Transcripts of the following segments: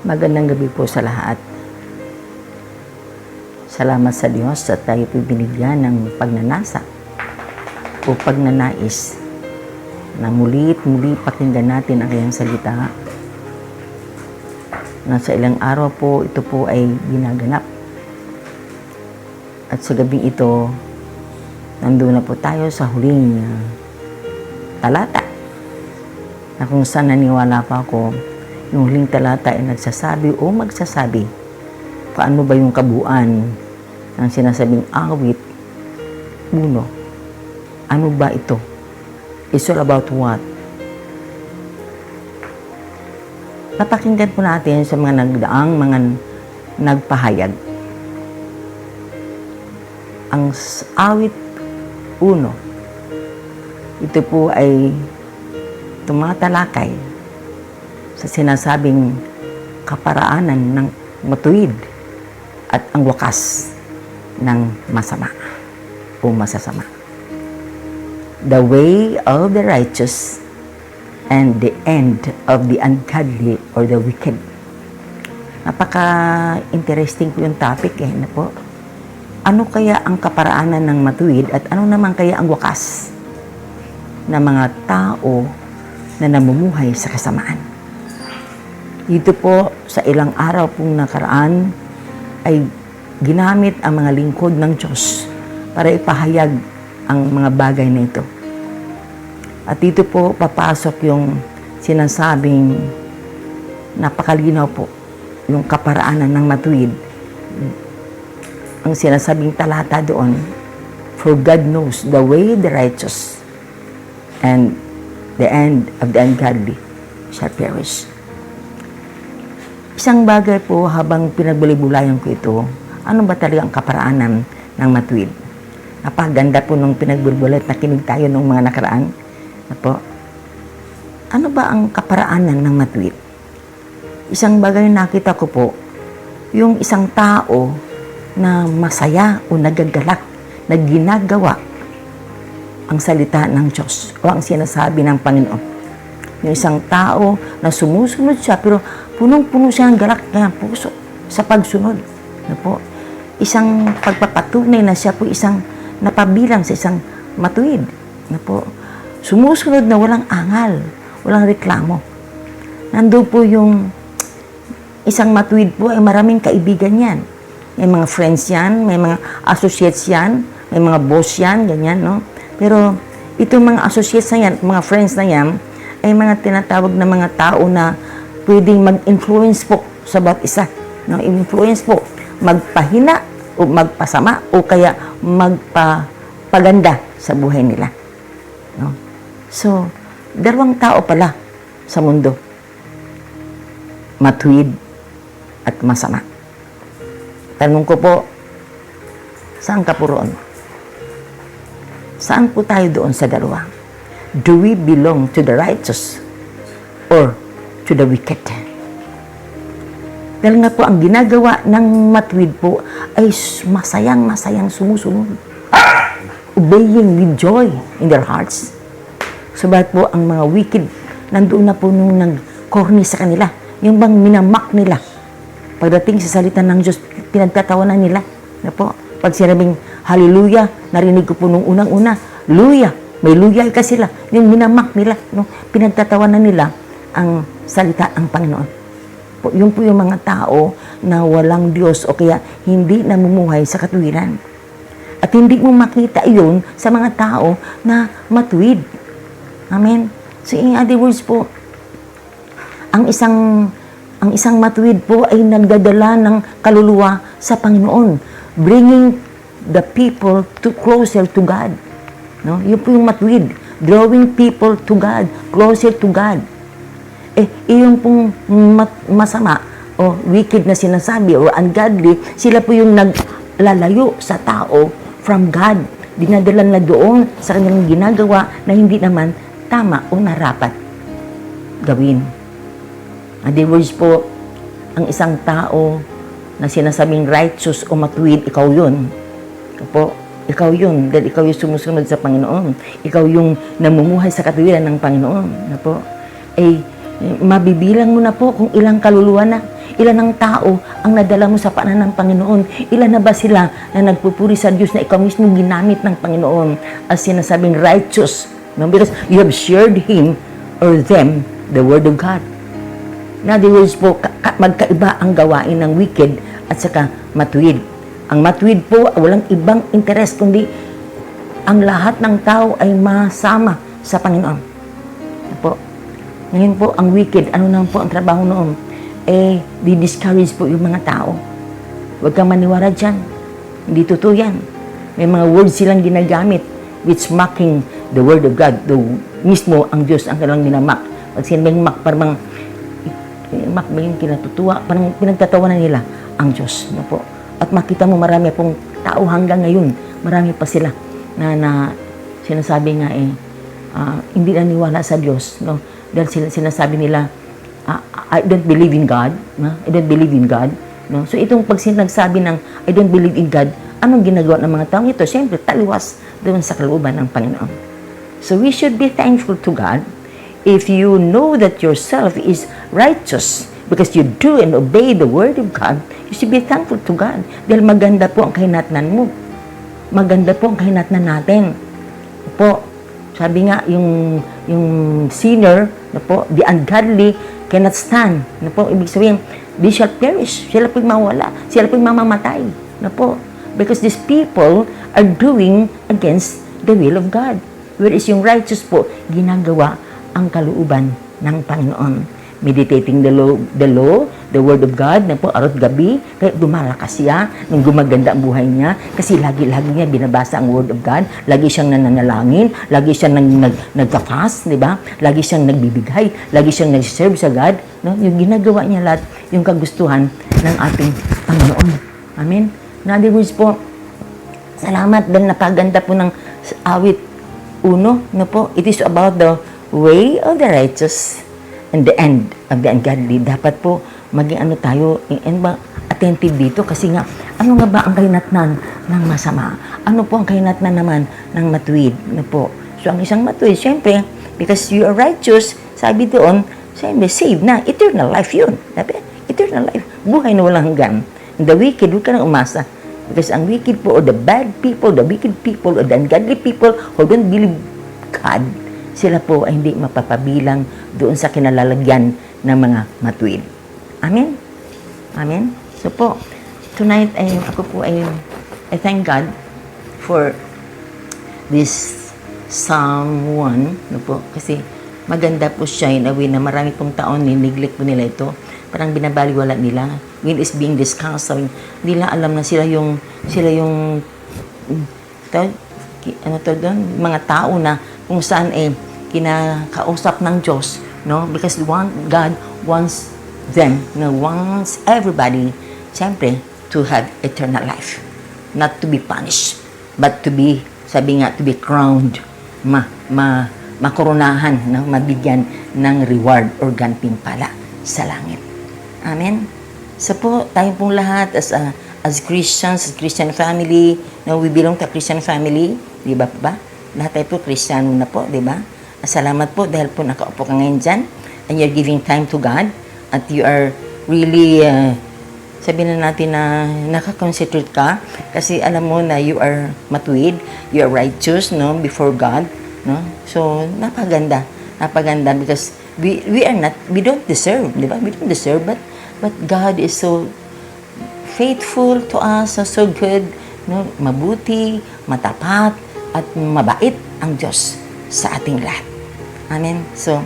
Magandang gabi po sa lahat. Salamat sa Diyos at tayo po binigyan ng pagnanasa o pagnanais na muli pakinggan natin ang kanyang salita na sa ilang araw po ito po ay ginaganap. At sa gabing ito, nandun na po tayo sa huling talata na kung saan naniwala pa ako. Yung huling talata ay nagsasabi o magsasabi paano ba yung kabuuan ng sinasabing awit 1. Ano ba ito? It's all about what? Napakinggan po natin sa mga nagdaang mga nagpahayag. Ang awit 1, ito po ay tumatalakay sa sinasabing kaparaanan ng matuwid at ang wakas ng masama o masasama. The way of the righteous and the end of the ungodly or the wicked. Napaka-interesting po yung topic na po. Ano kaya ang kaparaanan ng matuwid at ano naman kaya ang wakas ng mga tao na namumuhay sa kasamaan? Dito po sa ilang araw pong nakaraan ay ginamit ang mga lingkod ng Diyos para ipahayag ang mga bagay na ito. At dito po papasok yung sinasabing napakalinaw po yung kaparaanan ng matuwid. Ang sinasabing talata doon, for God knows the way of the righteous and the end of the ungodly shall perish. Isang bagay po habang pinagbulay-bulayan ko ito, ano ba talaga ang kaparaanan ng matuwid? Napaganda po nung pinagbulay at nakinig tayo nung mga nakaraan. Ano ba ang kaparaanan ng matuwid? Isang bagay na nakita ko po, yung isang tao na masaya o nagagalak, na ginagawa ang salita ng Diyos o ang sinasabi ng Panginoon. Yung isang tao na sumusunod siya pero punong-puno siya ng galak ng puso sa pagsunod. Isang pagpapatunay na siya po isang napabilang sa isang matuwid. Sumusunod na walang angal, walang reklamo. Nandun po yung isang matuwid po ay maraming kaibigan yan. May mga friends yan, may mga associates yan, may mga boss yan, ganyan, no? Pero itong mga associates na yan, mga friends na yan, ay mga tinatawag na mga tao na pwedeng mag-influence po sa bawat isa. No? Influence po, magpahina o magpasama o kaya magpaganda sa buhay nila. No? So, dalawang tao pala sa mundo. Matuwid at masama. Tanong ko po, saan ka po roon? Saan po tayo doon sa dalawa? Do we belong to the righteous or to the wicked? Dahil nga po, ang ginagawa ng matuwid po ay masayang sumusunod. Obeying with joy in their hearts. Subalit po, ang mga wicked, nandoon na po nung nag-corny sa kanila. Yung bang minamak nila. Pagdating sa salita ng Diyos, pinagtatawanan nila. Pag sinabing hallelujah, narinig ko po nung unang-una, luya. May luyay ka sila. Yung minamak nila, no? Pinagtatawanan nila ang salita ng Panginoon. Yun po yung mga tao na walang Diyos o kaya hindi namumuhay sa katuwiran. At hindi mo makita yun sa mga tao na matuwid. Amen? So in other words po, ang isang matuwid po ay nagdadala ng kaluluwa sa Panginoon, bringing the people closer to God. No? Yun po yung matuwid. Drawing people to God, closer to God. Yung pong masama o wicked na sinasabi o ungodly, sila po yung naglalayo sa tao from God. Dinadala na doon sa kanilang ginagawa na hindi naman tama o narapat gawin. In other words po, ang isang tao na sinasabing righteous o matuwid, ikaw yun. Ikaw yun, dahil ikaw yung sumusunod sa Panginoon. Ikaw yung namumuhay sa katuwiran ng Panginoon. Mabibilang mo na po kung ilang kaluluwa na, Ilan ang tao ang nadala mo sa paanan ng Panginoon? Ilan na ba sila na nagpupuri sa Diyos na ikaw mismo ginamit ng Panginoon as sinasabing righteous? No? Because you have shared him or them the Word of God. In other words po, magkaiba ang gawain ng wicked at saka matuwid. Ang matuwid po, walang ibang interes, kundi ang lahat ng tao ay masama sa Panginoon. Po. Ngayon po, ang wicked, ano naman po ang trabaho noon? Di-discourage po yung mga tao. Huwag kang maniwala dyan. Hindi totoo yan. May mga words silang ginagamit which mocking the Word of God. Mismo ang Diyos ang kanilang minamak. Pag sinabing mak, parang mak ba yung kinatutuwa? Parang pinagtatawanan nila ang Diyos. No po. At makita mo marami pong tao hanggang ngayon. Marami pa sila na sinasabi nga hindi naniwala sa Diyos. No? Dahil sinasabi nila, I don't believe in God. No? I don't believe in God. No? So itong pag sinagsabi ng I don't believe in God, anong ginagawa ng mga tao ito? Siyempre, taliwas doon sa kalooban ng Panginoon. So we should be thankful to God if you know that yourself is righteous because you do and obey the Word of God. You should be thankful to God. Dahil maganda po ang kahinatnan mo. Maganda po ang kahinatnan natin. Po, sabi nga, yung sinner, the ungodly cannot stand. Ibig sabihin, they shall perish. Sila po'y mawala. Sila po'y mamamatay. Because these people are doing against the will of God. Whereas yung righteous po, ginagawa ang kalooban ng Panginoon. Meditating the law, the Word of God, araw at gabi, kaya dumalakas siya, nung gumaganda ang buhay niya, kasi lagi-lagi niya binabasa ang Word of God, lagi siyang nananalangin, lagi siyang nagka-fast, di ba? Lagi siyang nagbibigay, lagi siyang nag-serve sa God, no? Yung ginagawa niya lahat, yung kagustuhan ng ating Panginoon. Amen? In other words po, salamat dahil napaganda po ng awit 1, no po, it is about the way of the righteous and the end of the ungodly. Dapat po maging tayo, attentive dito kasi nga, ano nga ba ang kahinatnan ng masama? Ano po ang kahinatnan naman ng matuwid? Po? So, ang isang matuwid, syempre, because you are righteous, sabi doon, syempre, save na, eternal life yun. Sabi, eternal life, buhay na walang hanggan. And the wicked, huwag ka nang umasa. Because ang wicked po, or the bad people, the wicked people, or the ungodly people who don't believe God, sila po ay hindi mapapabilang doon sa kinalalagyan ng mga matuwid. Amen? Amen? So po, tonight, ako po I thank God for this Psalm 1, no po, kasi maganda po siya in a way na marami pong taon nineglect po nila ito. Parang binabaliwala nila. When it's being discussed, nila alam na sila yung mga tao na kung saan kinakausap ng Diyos, no? Because God wants them, wants everybody, siyempre, to have eternal life. Not to be punished, but to be, sabi nga, to be crowned, makoronahan, mabigyan ng reward or gantimpala sa langit. Amen? So po, tayo pong lahat as Christians, as Christian family, we belong to a Christian family, di ba ba? Lahat tayo po, Kristiyano na po, di ba? Salamat po dahil po nakaupo ka ngayon dyan and you're giving time to God at you are really, sabihin na natin na nakakonsentrate ka kasi alam mo na you are matuwid, you are righteous, no, before God, no? So, napaganda because we don't deserve, di ba? We don't deserve, but God is so faithful to us, so good, no? Mabuti, matapat, at mabait ang Diyos sa ating lahat. Amen? So,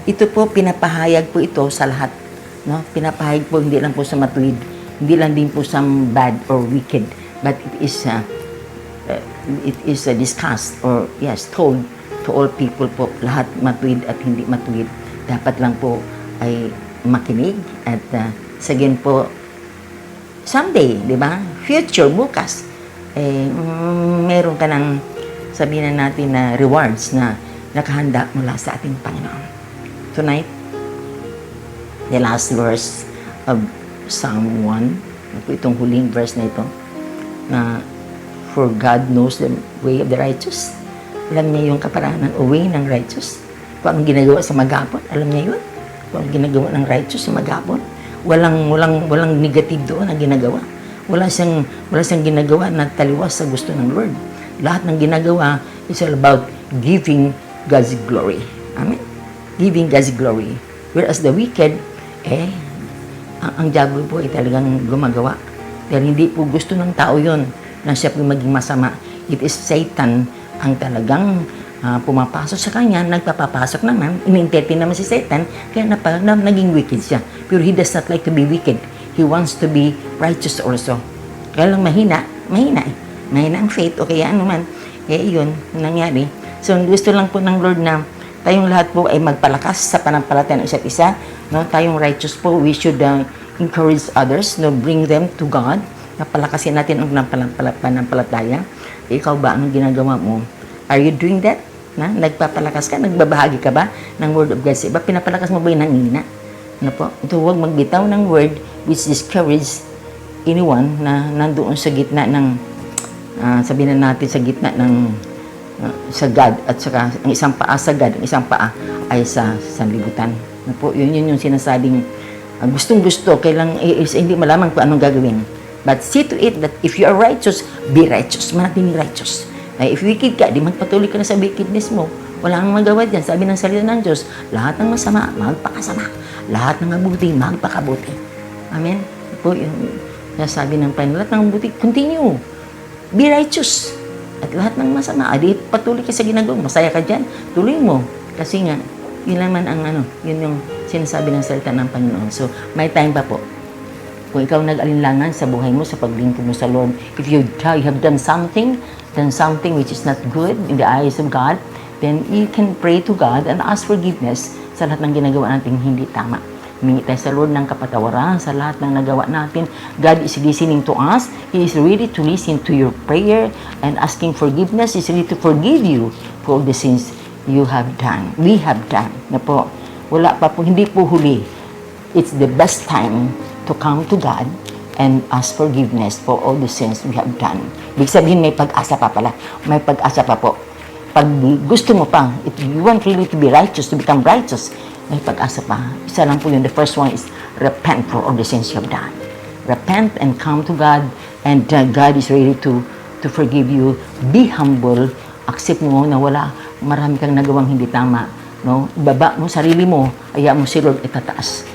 ito po, pinapahayag po ito sa lahat. No? Pinapahayag po, hindi lang po sa matuwid, hindi lang din po sa bad or wicked, but it is discussed or told to all people po, lahat matuwid at hindi matuwid. Dapat lang po ay makinig at sagin po, someday, di ba? Future, bukas, meron ka ng sabihin na natin na rewards na nakahanda mula sa ating Panginoon. Tonight, the last verse of Psalm 1, itong huling verse na ito, na for God knows the way of the righteous. Alam niya yung kaparanan o way ng righteous. Kung ang ginagawa sa maghapon, alam niya yun. Kung ang ginagawa ng righteous sa maghapon, Walang negative doon na ginagawa. Wala siyang ginagawa na taliwas sa gusto ng Lord. Lahat ng ginagawa is all about giving God's glory. Amen? Giving God's glory. Whereas the wicked, ang diablo po ay talagang gumagawa. Dahil hindi po gusto ng tao yon na siya po maging masama. It is Satan ang talagang pumapasok sa kanya, nagpapapasok naman, in-entertain naman si Satan, kaya naging wicked siya. Pero he does not like to be wicked. He wants to be righteous also. Kaya lang mahina ang faith, o kaya ano man, kaya yun, nangyari. So, gusto lang po ng Lord na tayong lahat po ay magpalakas sa panampalataya ng isa't isa, no? Tayong righteous po, we should encourage others, no? Bring them to God, napalakasin natin ang panampalataya. Ikaw ba, anong ginagawa mo? Are you doing that? Nagpapalakas ka? Nagbabahagi ka ba ng word of God sa iba? Pinapalakas mo ba yung nangina? Ano po? Ito, huwag magbitaw ng word which discourage anyone na nandoon sa gitna ng, sabihin na natin, sa gitna ng sa God, at saka ang isang paa sa God, ang isang paa ay sa sanlibutan. Ano po? Yun yung sinasabing gustong-gusto, kailang hindi malaman kung anong gagawin. But see to it that if you are righteous, be righteous. Manatiling righteous. If wicked ka, di magpatuloy ka na sa wickedness mo. Wala kang magawa dyan. Sabi ng salita ng Diyos, lahat ng masama, magpakasama. Lahat ng mabuti, magpakabuti. Amen? Po, yung sabi ng Panginoon, lahat ng mabuti, continue. Be righteous. At lahat ng masama, adi patuloy ka sa ginagawa. Masaya ka dyan, tuloy mo. Kasi nga, yun naman ang yun yung sinasabi ng salita ng Panginoon. So, may time pa po. Kung ikaw nag-alinlangan sa buhay mo, sa paglingkod mo sa Lord, if you have done something which is not good in the eyes of God, then you can pray to God and ask forgiveness sa lahat ng ginagawa natin hindi tama. Humingi tayo sa Lord ng kapatawaran sa lahat ng nagawa natin. God is listening to us. He is ready to listen to your prayer and asking forgiveness. He is ready to forgive you for all the sins you have done. We have done. Na po, wala pa po, hindi po huli. It's the best time to come to God and ask forgiveness for all the sins we have done. Ibig sabihin, may pag-asa pa pala. May pag-asa pa po. Pag gusto mo pa, if you want really to be righteous, to become righteous, may pag-asa pa. Isa lang po yun. The first one is repent for all the sins you have done. Repent and come to God, and God is ready to forgive you. Be humble. Accept mo na marami kang nagawang hindi tama. No? Ibaba mo sarili mo, hayaan mo si Lord, itataas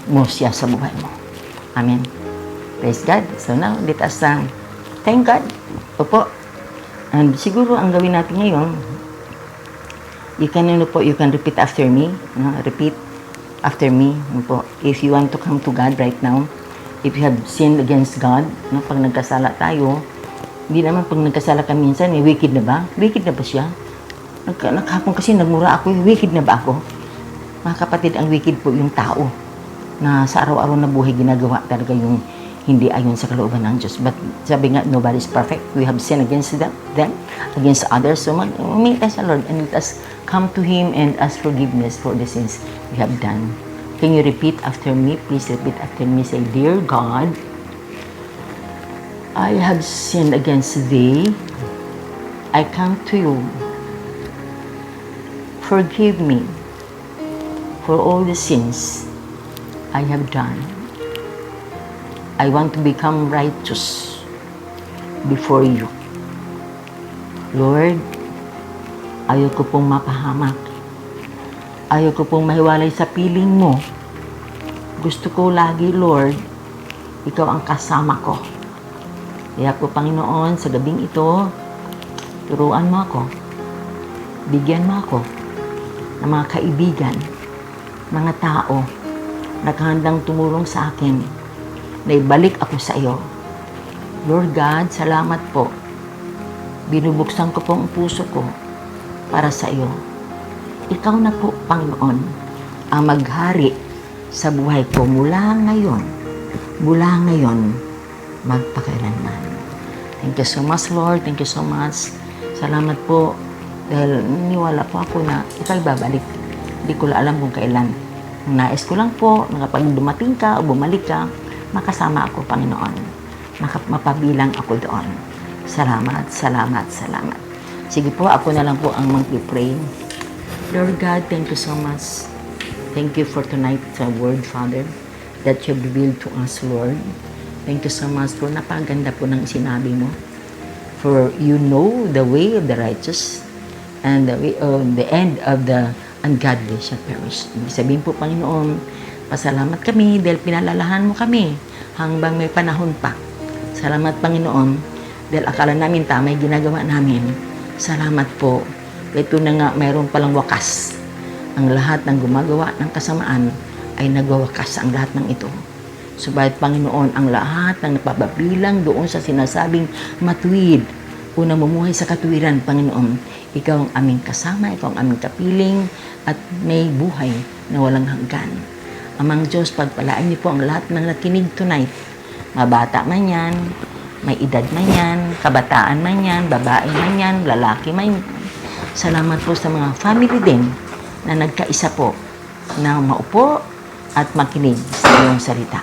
mo siya sa buhay mo. Amen. Praise God. So now, let us thank God. Opo. And siguro ang gawin natin ngayon, you can repeat after me. Repeat after me. Po. If you want to come to God right now, if you have sinned against God, pag nagkasala tayo, hindi naman pag nagkasala ka minsan, wicked na ba? Wicked na ba siya? Naghapon kasi nagmura ako, wicked na ba ako? Mga kapatid, ang wicked po yung tao na sa araw-araw na buhay ginagawa talaga yung hindi ayon sa kalooban ng Diyos. But sabi nga, nobody is perfect. We have sinned against them, against others. So humingi tayo sa Lord and let us come to Him and ask forgiveness for the sins we have done. Can you repeat after me? Please repeat after me. Say, Dear God, I have sinned against Thee. I come to You. Forgive me for all the sins I have done. I want to become righteous before You. Lord, ayaw ko pong mapahamak. Ayaw ko pong mahiwalay sa piling Mo. Gusto ko lagi, Lord, Ikaw ang kasama ko. Kaya po, Panginoon, sa gabing ito, turuan mo ako. Bigyan mo ako ng mga kaibigan, mga tao, naghahandang tumulong sa akin, na ibalik ako sa Iyo. Lord God, salamat po. Binubuksan ko po ang puso ko para sa Iyo. Ikaw na po, Panginoon, ang maghari sa buhay ko mula ngayon, magpakailanman. Thank you so much, Lord. Thank you so much. Salamat po dahil niwala po ako na Ikaw babalik. Hindi ko alam kung kailan. Nais ko lang po, kapag dumating ka o bumalik ka, makasama ako, Panginoon. Mapabilang ako doon. Salamat, salamat, salamat. Sige po, ako na lang po ang mag-pray. Lord God, thank you so much. Thank you for tonight's word, Father. that you have revealed to us, Lord. Thank you so much, Lord. Napaganda po ng sinabi mo. For you know the way of the righteous and the end of the ungodly shall perish. Ibig sabihin po, Panginoon, pasalamat kami dahil pinalalahan mo kami hanggang may panahon pa. Salamat, Panginoon, dahil akala namin tama yung ginagawa namin. Salamat po. Ito na nga, mayroon palang wakas. Ang lahat ng gumagawa ng kasamaan ay nagwawakas ang lahat ng ito. Subalit, Panginoon, ang lahat ng napapabilang doon sa sinasabing matuwid o namumuhay sa katuwiran, Panginoon, ikaw ang aming kasama, ikaw ang aming kapiling, at may buhay na walang hanggan. Amang Diyos, pagpalaan niyo po ang lahat ng nakinig tonight. Mabata man yan, may edad man yan, kabataan man yan, babae man yan, lalaki man yan. Salamat po sa mga family din na nagkaisa po na maupo at makinig sa iyong salita.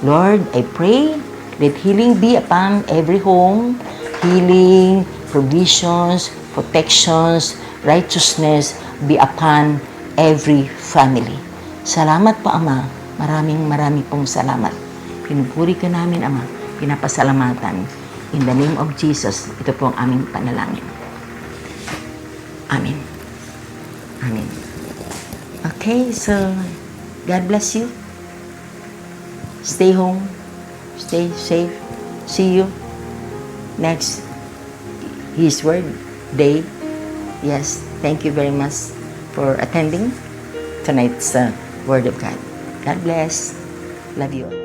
Lord, I pray that healing be upon every home, healing, provisions, protections, righteousness be upon every family. Salamat po, Ama. Maraming pong salamat. Pinupuri ka namin, Ama. Pinapasalamatan. In the name of Jesus, ito po ang aming panalangin. Amen. Amen. Okay, so God bless you. Stay home. Stay safe. See you next His Word Day. Yes, thank you very much for attending tonight's Word of God. God bless. Love you all.